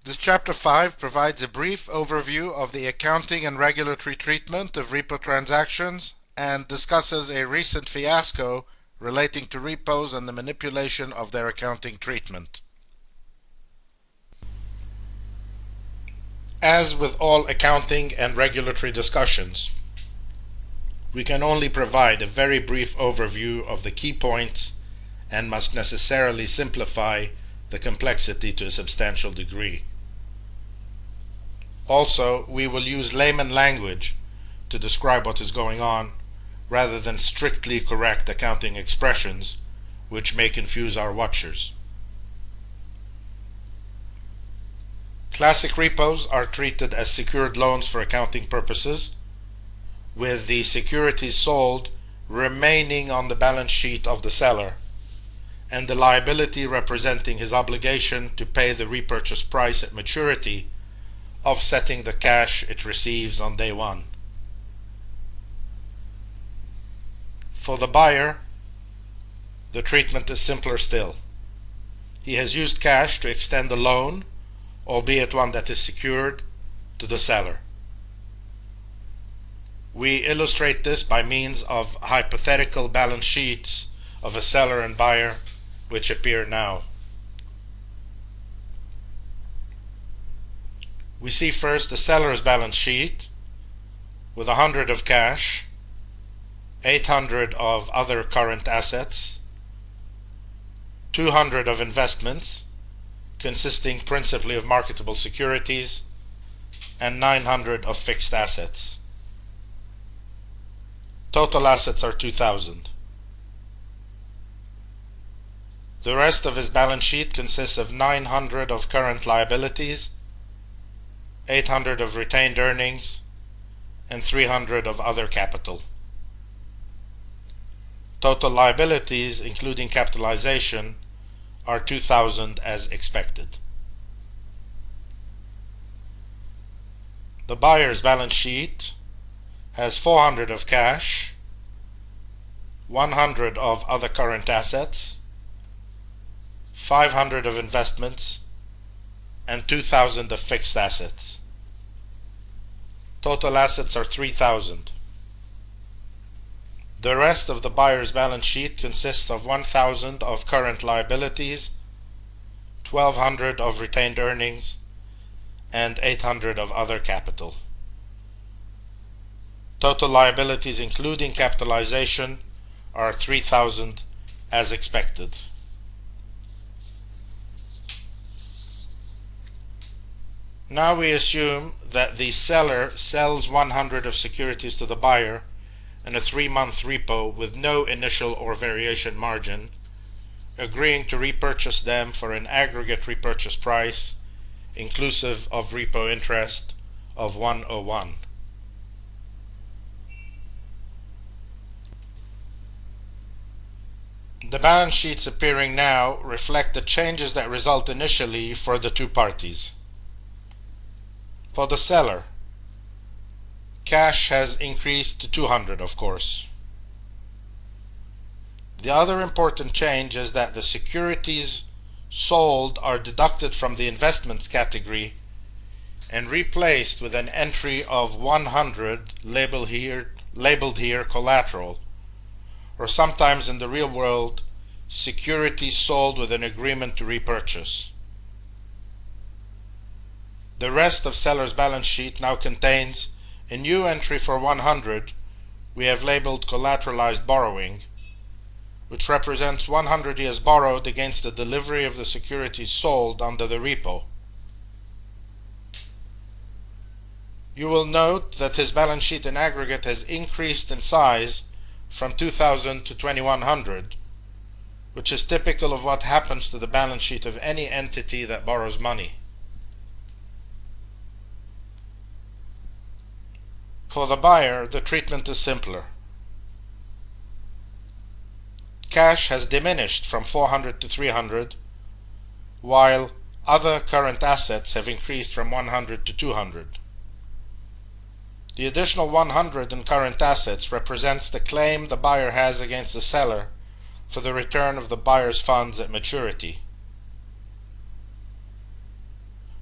This Chapter 5 provides a brief overview of the accounting and regulatory treatment of repo transactions and discusses a recent fiasco relating to repos and the manipulation of their accounting treatment. As with all accounting and regulatory discussions, we can only provide a very brief overview of the key points and must necessarily simplify the complexity to a substantial degree. Also, we will use layman language to describe what is going on rather than strictly correct accounting expressions, which may confuse our watchers. Classic repos are treated as secured loans for accounting purposes, with the securities sold remaining on the balance sheet of the seller, and the liability representing his obligation to pay the repurchase price at maturity, offsetting the cash it receives on day one. For the buyer, the treatment is simpler still. He has used cash to extend the loan, albeit one that is secured, to the seller. We illustrate this by means of hypothetical balance sheets of a seller and buyer, which appear now. We see first the seller's balance sheet with 100 of cash, 800 of other current assets, 200 of investments, consisting principally of marketable securities, and 900 of fixed assets. Total assets are 2,000. The rest of his balance sheet consists of 900 of current liabilities, 800 of retained earnings, and 300 of other capital. Total liabilities, including capitalization, are 2,000 as expected. The buyer's balance sheet has 400 of cash, 100 of other current assets, 500 of investments, and 2,000 of fixed assets. Total assets are 3,000. The rest of the buyer's balance sheet consists of 1,000 of current liabilities, 1,200 of retained earnings, and 800 of other capital. Total liabilities, including capitalization, are 3,000 as expected. Now we assume that the seller sells 100 of securities to the buyer in a 3-month repo with no initial or variation margin, agreeing to repurchase them for an aggregate repurchase price, inclusive of repo interest, of 101. The balance sheets appearing now reflect the changes that result initially for the two parties. For the seller, cash has increased to 200, of course. The other important change is that the securities sold are deducted from the investments category and replaced with an entry of 100 labeled here collateral, or sometimes in the real world, securities sold with an agreement to repurchase. The rest of seller's balance sheet now contains a new entry for 100 we have labeled collateralized borrowing, which represents 100 he has borrowed against the delivery of the securities sold under the repo. You will note that his balance sheet in aggregate has increased in size from 2,000 to 2,100, which is typical of what happens to the balance sheet of any entity that borrows money. For the buyer, the treatment is simpler. Cash has diminished from 400 to 300, while other current assets have increased from 100 to 200. The additional 100 in current assets represents the claim the buyer has against the seller for the return of the buyer's funds at maturity.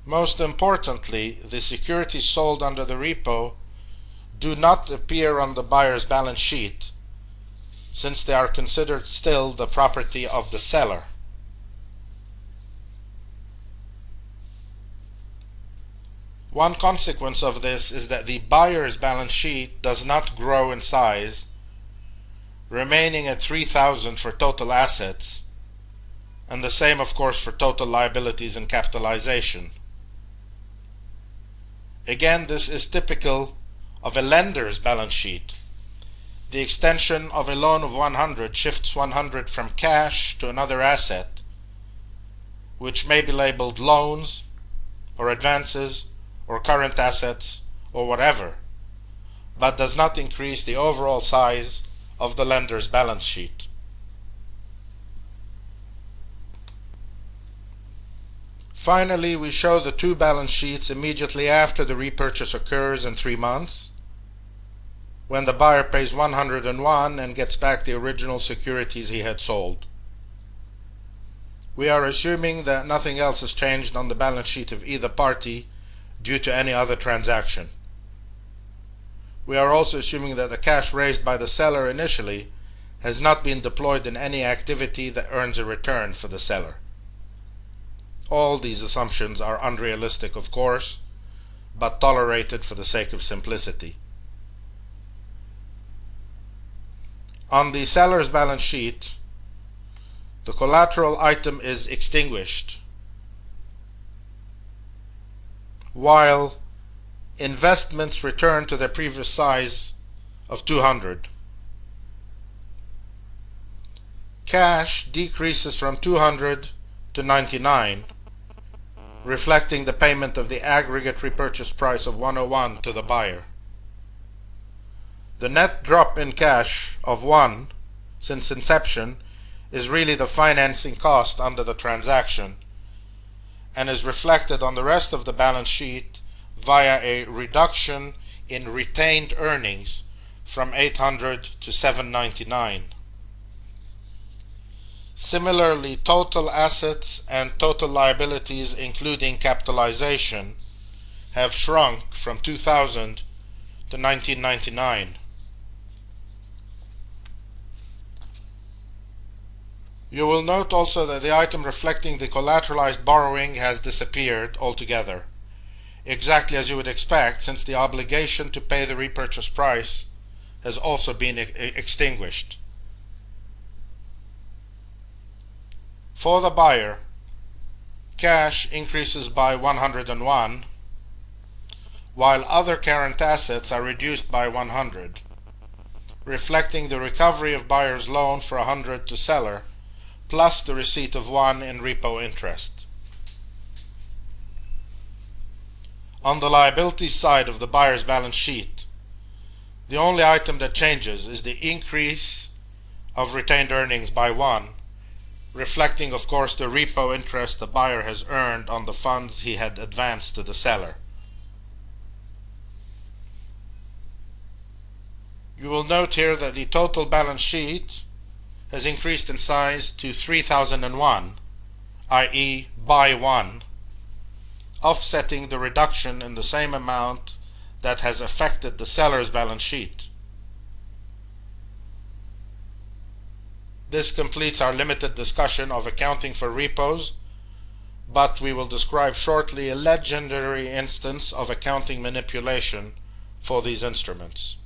Most importantly, the securities sold under the repo do not appear on the buyer's balance sheet, since they are considered still the property of the seller. One consequence of this is that the buyer's balance sheet does not grow in size, remaining at 3,000 for total assets, and the same of course for total liabilities and capitalization. Again, this is typical of a lender's balance sheet. The extension of a loan of 100 shifts 100 from cash to another asset, which may be labeled loans or advances or current assets or whatever, but does not increase the overall size of the lender's balance sheet. Finally, we show the two balance sheets immediately after the repurchase occurs in 3 months, when the buyer pays 101 and gets back the original securities he had sold. We are assuming that nothing else has changed on the balance sheet of either party due to any other transaction. We are also assuming that the cash raised by the seller initially has not been deployed in any activity that earns a return for the seller. All these assumptions are unrealistic, of course, but tolerated for the sake of simplicity. On the seller's balance sheet, the collateral item is extinguished, while investments return to their previous size of 200. Cash decreases from 200 to 99, reflecting the payment of the aggregate repurchase price of 101 to the buyer. The net drop in cash of 1 since inception is really the financing cost under the transaction, and is reflected on the rest of the balance sheet via a reduction in retained earnings from 800 to 799. Similarly, total assets and total liabilities, including capitalization, have shrunk from 2000 to 1999. You will note also that the item reflecting the collateralized borrowing has disappeared altogether, exactly as you would expect, since the obligation to pay the repurchase price has also been extinguished. For the buyer, cash increases by 101, while other current assets are reduced by 100, reflecting the recovery of buyer's loan for 100 to seller, plus the receipt of 1 in repo interest. On the liabilities side of the buyer's balance sheet, the only item that changes is the increase of retained earnings by 1, reflecting of course the repo interest the buyer has earned on the funds he had advanced to the seller. You will note here that the total balance sheet has increased in size to 3001, i.e. by 1, offsetting the reduction in the same amount that has affected the seller's balance sheet. This completes our limited discussion of accounting for repos, but we will describe shortly a legendary instance of accounting manipulation for these instruments.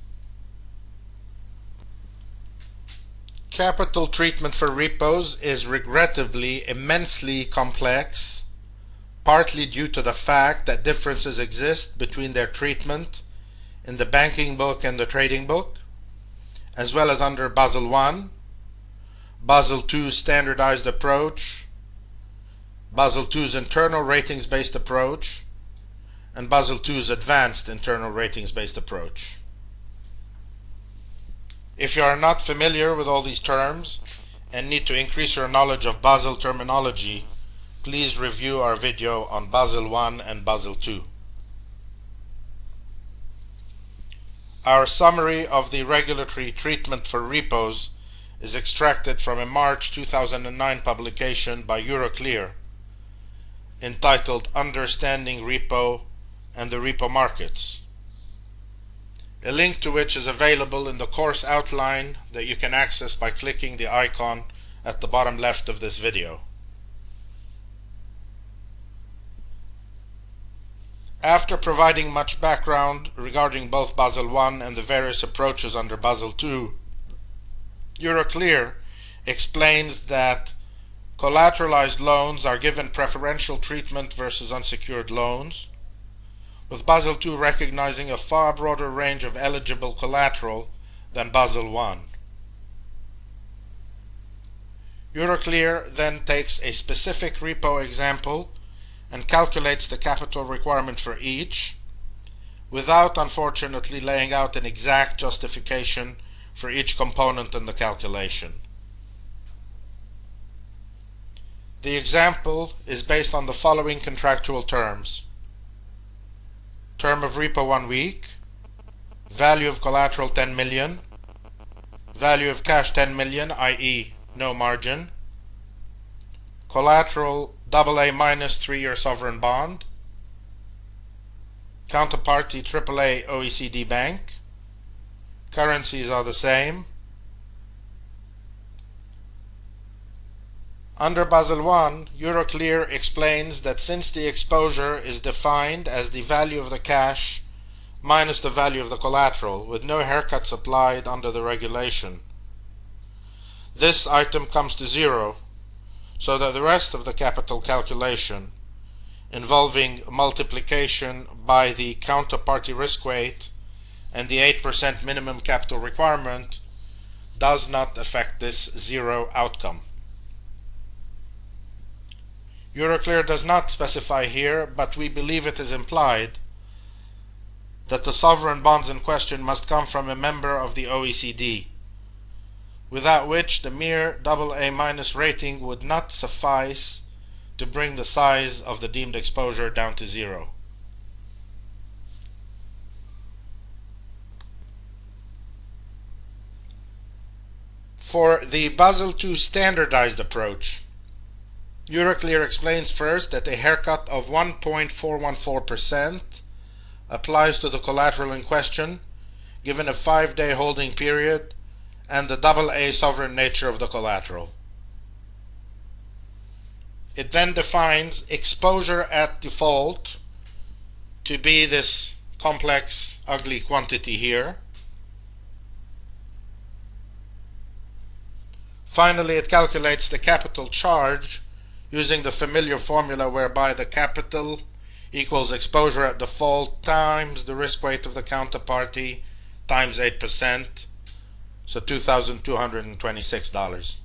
Capital treatment for repos is regrettably immensely complex, partly due to the fact that differences exist between their treatment in the banking book and the trading book, as well as under Basel I, Basel II's standardized approach, Basel II's internal ratings-based approach, and Basel II's advanced internal ratings-based approach. If you are not familiar with all these terms and need to increase your knowledge of Basel terminology, please review our video on Basel I and Basel II. Our summary of the regulatory treatment for repos is extracted from a March 2009 publication by Euroclear, entitled Understanding Repo and the Repo Markets, a link to which is available in the course outline that you can access by clicking the icon at the bottom left of this video. After providing much background regarding both Basel I and the various approaches under Basel II, Euroclear explains that collateralized loans are given preferential treatment versus unsecured loans, with Basel II recognizing a far broader range of eligible collateral than Basel I. Euroclear then takes a specific repo example and calculates the capital requirement for each, without unfortunately laying out an exact justification for each component in the calculation. The example is based on the following contractual terms: term of repo 1 week, value of collateral 10 million, value of cash 10 million, i.e. no margin, collateral AA- 3-year sovereign bond, counterparty AAA OECD bank, currencies are the same. Under Basel I, Euroclear explains that since the exposure is defined as the value of the cash minus the value of the collateral, with no haircuts applied under the regulation, this item comes to zero, so that the rest of the capital calculation, involving multiplication by the counterparty risk weight and the 8% minimum capital requirement, does not affect this zero outcome. Euroclear does not specify here, but we believe it is implied, that the sovereign bonds in question must come from a member of the OECD, without which the mere AA- rating would not suffice to bring the size of the deemed exposure down to zero. For the Basel II standardized approach, Euroclear explains first that a haircut of 1.414% applies to the collateral in question, given a 5-day holding period and the AA sovereign nature of the collateral. It then defines exposure at default to be this complex, ugly quantity here. Finally, it calculates the capital charge using the familiar formula whereby the capital equals exposure at default times the risk weight of the counterparty times 8%, so $2,226.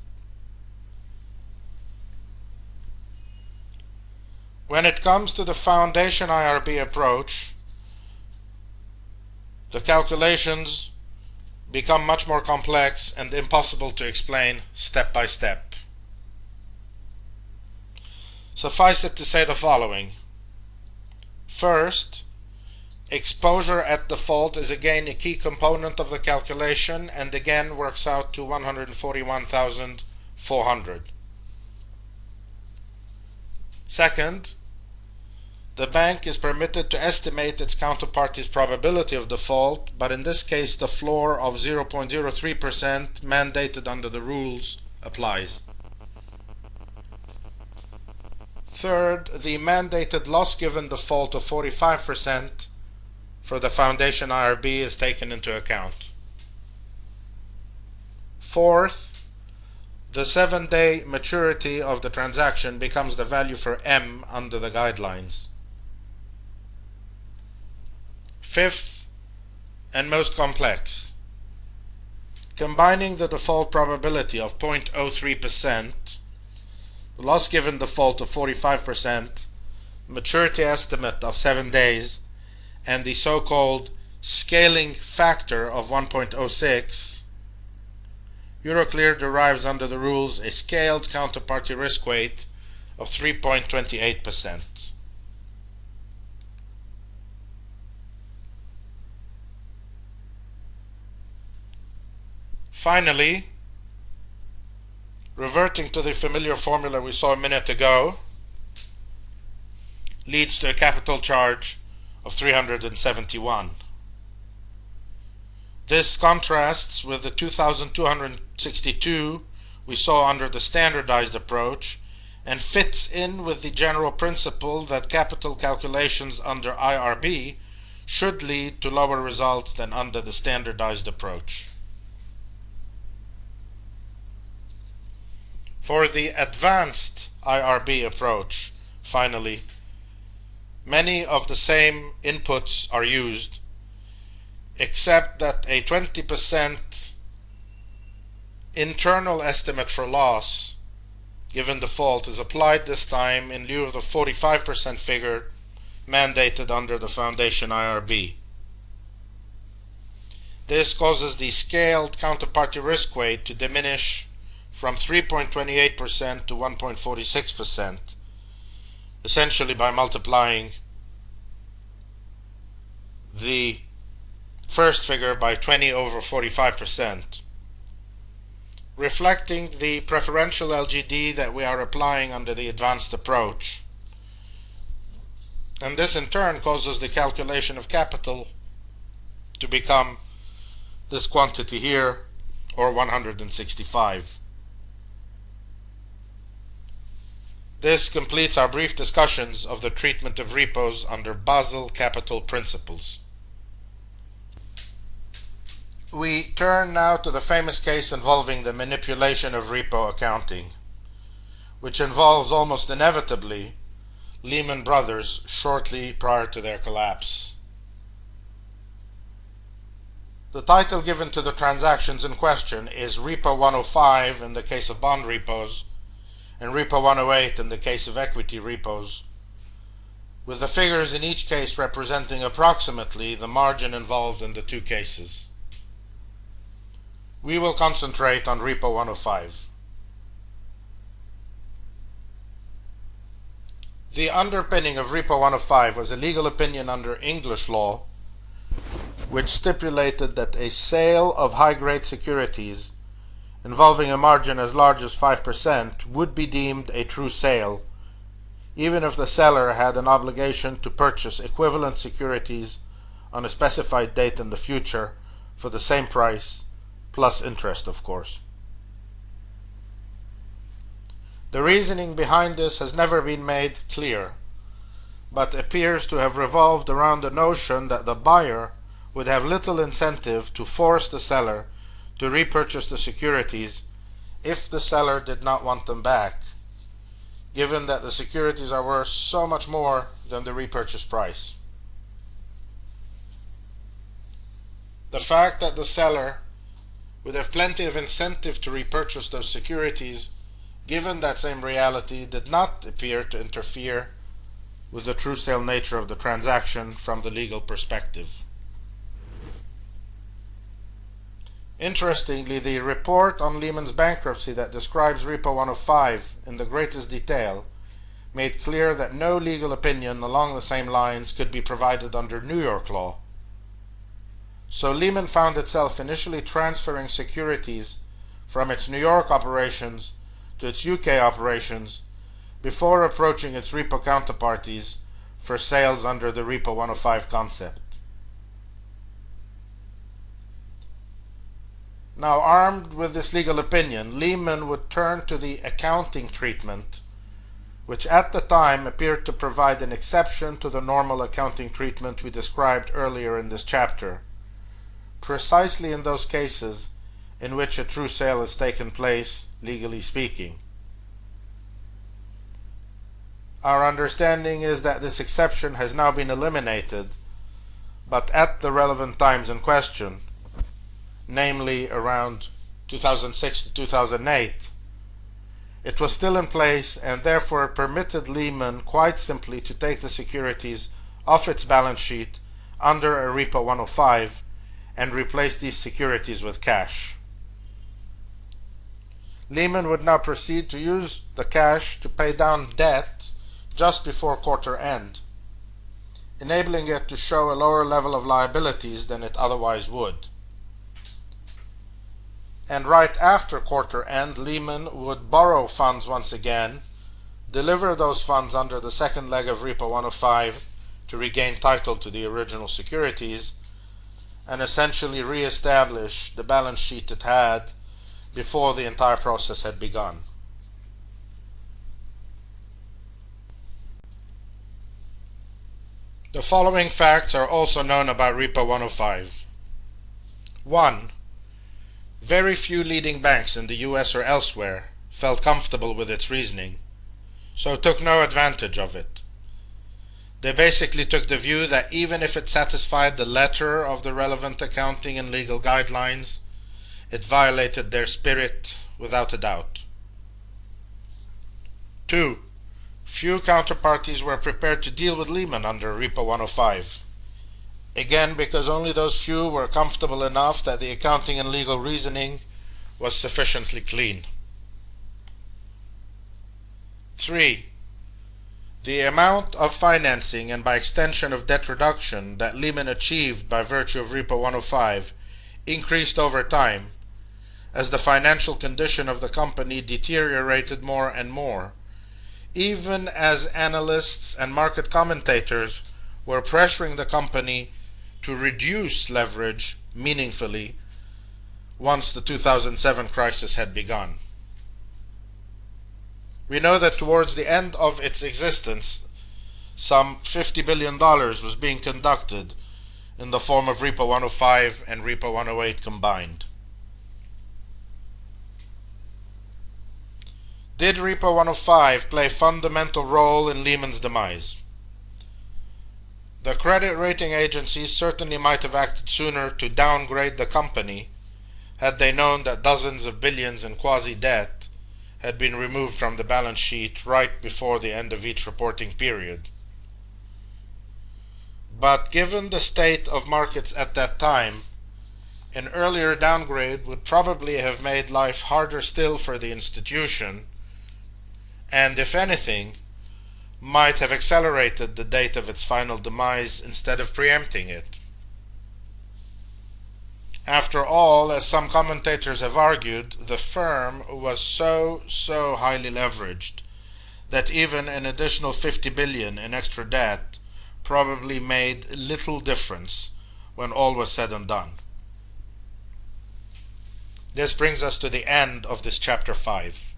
When it comes to the foundation IRB approach, the calculations become much more complex and impossible to explain step by step. Suffice it to say the following. First, exposure at default is again a key component of the calculation and again works out to $141,400. Second, the bank is permitted to estimate its counterparty's probability of default, but in this case the floor of 0.03% mandated under the rules applies. Third, the mandated loss given default of 45% for the foundation IRB is taken into account. Fourth, the 7-day maturity of the transaction becomes the value for M under the guidelines. Fifth, and most complex, combining the default probability of 0.03%, the loss given default of 45%, maturity estimate of 7 days, and the so-called scaling factor of 1.06, Euroclear derives under the rules a scaled counterparty risk weight of 3.28%. Finally, reverting to the familiar formula we saw a minute ago, leads to a capital charge of 371. This contrasts with the 2,262 we saw under the standardized approach and fits in with the general principle that capital calculations under IRB should lead to lower results than under the standardized approach. For the advanced IRB approach, finally, many of the same inputs are used, except that a 20% internal estimate for loss given default is applied this time in lieu of the 45% figure mandated under the Foundation IRB. This causes the scaled counterparty risk weight to diminish from 3.28% to 1.46%, essentially by multiplying the first figure by 20 over 45%, reflecting the preferential LGD that we are applying under the advanced approach. And this in turn causes the calculation of capital to become this quantity here, or 165. This completes our brief discussions of the treatment of repos under Basel capital principles. We turn now to the famous case involving the manipulation of repo accounting, which involves almost inevitably Lehman Brothers shortly prior to their collapse. The title given to the transactions in question is Repo 105 in the case of bond repos, and Repo 108 in the case of equity repos, with the figures in each case representing approximately the margin involved in the two cases. We will concentrate on Repo 105. The underpinning of Repo 105 was a legal opinion under English law, which stipulated that a sale of high-grade securities involving a margin as large as 5% would be deemed a true sale, even if the seller had an obligation to purchase equivalent securities on a specified date in the future for the same price, plus interest, of course. The reasoning behind this has never been made clear, but appears to have revolved around the notion that the buyer would have little incentive to force the seller to repurchase the securities if the seller did not want them back, given that the securities are worth so much more than the repurchase price. The fact that the seller would have plenty of incentive to repurchase those securities, given that same reality, did not appear to interfere with the true sale nature of the transaction from the legal perspective. Interestingly, the report on Lehman's bankruptcy that describes Repo 105 in the greatest detail made clear that no legal opinion along the same lines could be provided under New York law. So Lehman found itself initially transferring securities from its New York operations to its UK operations before approaching its repo counterparties for sales under the Repo 105 concept. Now, armed with this legal opinion, Lehman would turn to the accounting treatment, which at the time appeared to provide an exception to the normal accounting treatment we described earlier in this chapter, precisely in those cases in which a true sale has taken place, legally speaking. Our understanding is that this exception has now been eliminated, but at the relevant times in question, namely around 2006 to 2008, it was still in place and therefore permitted Lehman quite simply to take the securities off its balance sheet under a Repo 105 and replace these securities with cash. Lehman would now proceed to use the cash to pay down debt just before quarter end, enabling it to show a lower level of liabilities than it otherwise would. And right after quarter end, Lehman would borrow funds once again, deliver those funds under the second leg of Repo 105 to regain title to the original securities, and essentially re-establish the balance sheet it had before the entire process had begun. The following facts are also known about Repo 105. 1. Very few leading banks in the US or elsewhere felt comfortable with its reasoning, so took no advantage of it. They basically took the view that even if it satisfied the letter of the relevant accounting and legal guidelines, it violated their spirit without a doubt. 2. Few counterparties were prepared to deal with Lehman under Repo 105. Again, because only those few were comfortable enough that the accounting and legal reasoning was sufficiently clean. 3. The amount of financing and by extension of debt reduction that Lehman achieved by virtue of Repo 105 increased over time as the financial condition of the company deteriorated more and more, even as analysts and market commentators were pressuring the company to reduce leverage meaningfully once the 2007 crisis had begun. We know that towards the end of its existence, some $50 billion was being conducted in the form of Repo 105 and Repo 108 combined. Did Repo 105 play a fundamental role in Lehman's demise? The credit rating agencies certainly might have acted sooner to downgrade the company had they known that dozens of billions in quasi-debt had been removed from the balance sheet right before the end of each reporting period. But given the state of markets at that time, an earlier downgrade would probably have made life harder still for the institution, and if anything, might have accelerated the date of its final demise instead of preempting it. After all, as some commentators have argued, the firm was so highly leveraged that even an additional $50 billion in extra debt probably made little difference when all was said and done. This brings us to the end of this chapter 5.